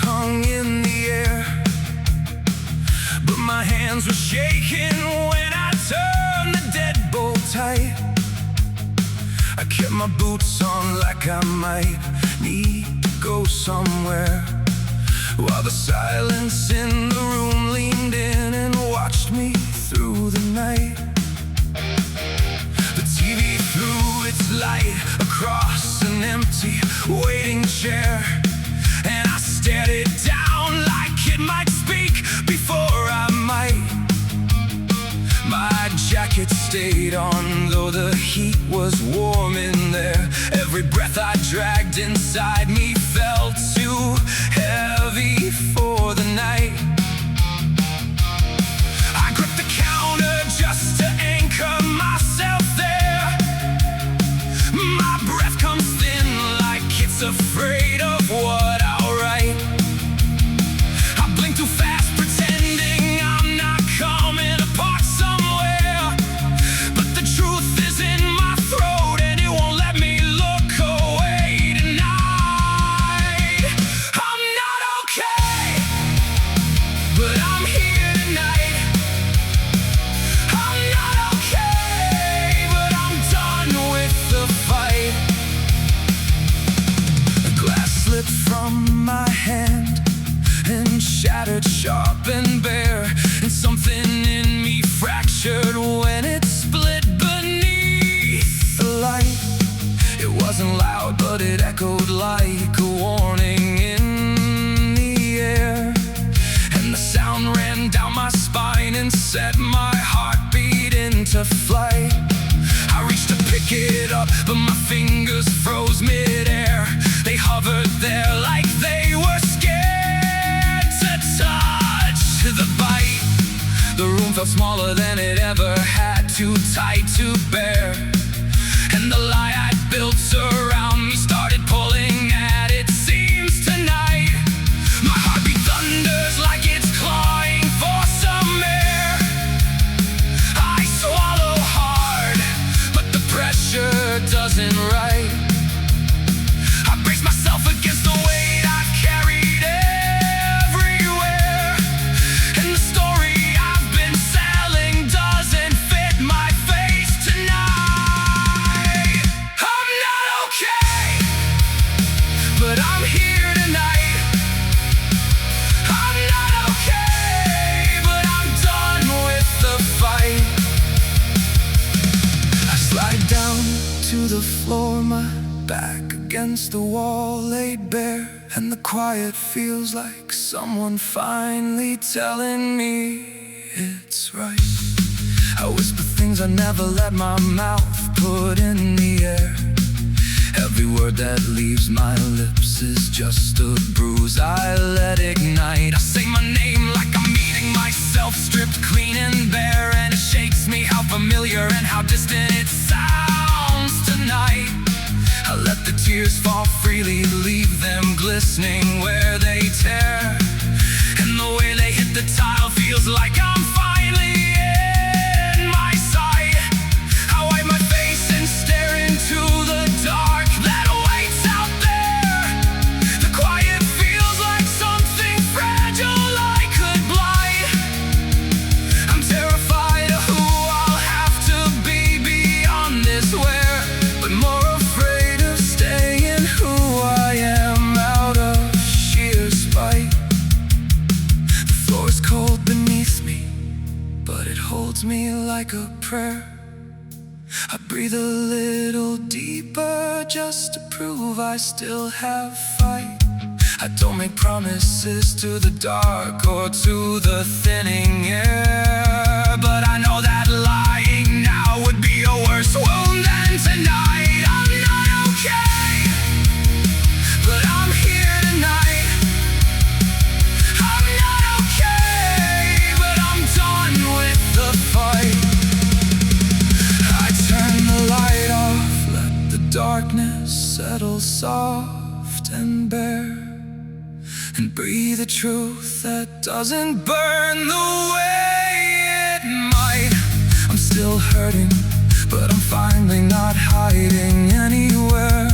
Hung in the air, but my hands were shaking when I turned the deadbolt tight. I kept my boots on like I might need to go somewhere, while the silence in the room leaned in and watched me through the night. The TV threw its light across an empty waiting chair, and I stared it down like it might speak before I might. My jacket stayed on, though the heat was warm in there. Every breath I dragged inside me felt too heavy for the night. I gripped the counter just to anchor myself there. My breath comes thin like it's afraid of what I'll write. I blink too fast, pretending I'm not coming apart somewhere, but the truth is in my throat and it won't let me look away tonight. I'm not okay, but I'm here tonight. I'm not okay, but I'm done with the fight. A glass slipped from my hand and shattered sharp and bare, and something in me fractured when it split beneath the light. It wasn't loud, but it echoed like a warning in the air, and the sound ran down my spine and set my heartbeat into flight. I reached to pick it up, but my fingers froze midair. They hovered there like they were scared to touch the bite. The room felt smaller than it ever had, too tight to bear, and the lie I built around me started pulling at its seams tonight. My heartbeat thunders like it's clawing for some air. I swallow hard, but the pressure doesn't right. I brace myself against the weight I've carried everywhere, and the story I've been selling doesn't fit my face tonight. I'm not okay, but I'm here tonight. I'm not okay, but I'm done with the fight. I slide down to the floor, my back against the wall laid bare, and the quiet feels like someone finally telling me it's right. I whisper things I never let my mouth put in the air. Every word that leaves my lips is just a bruise I let ignite. I say my name like I'm meeting myself, stripped clean and bare, and it shakes me how familiar and how distant it sounds tonight. I let the tears fall freely, leave them glistening where they tear, and the way they hit the tile feels like I'm finally in my sight. I wipe my face and stare into the dark that waits out there. The quiet feels like something fragile I could blight. I'm terrified of who I'll have to be beyond this wear, but more afraid of staying who I am out of sheer spite. The floor is cold beneath me, but it holds me like a prayer. I breathe a little deeper just to prove I still have fight. I don't make promises to the dark or to the thinning air, but I know that lying now would be a worse wound than tonight. I'm not okay, but I'm here tonight. I'm not soft and bare, and breathe a truth that doesn't burn the way it might. I'm still hurting, but I'm finally not hiding anywhere.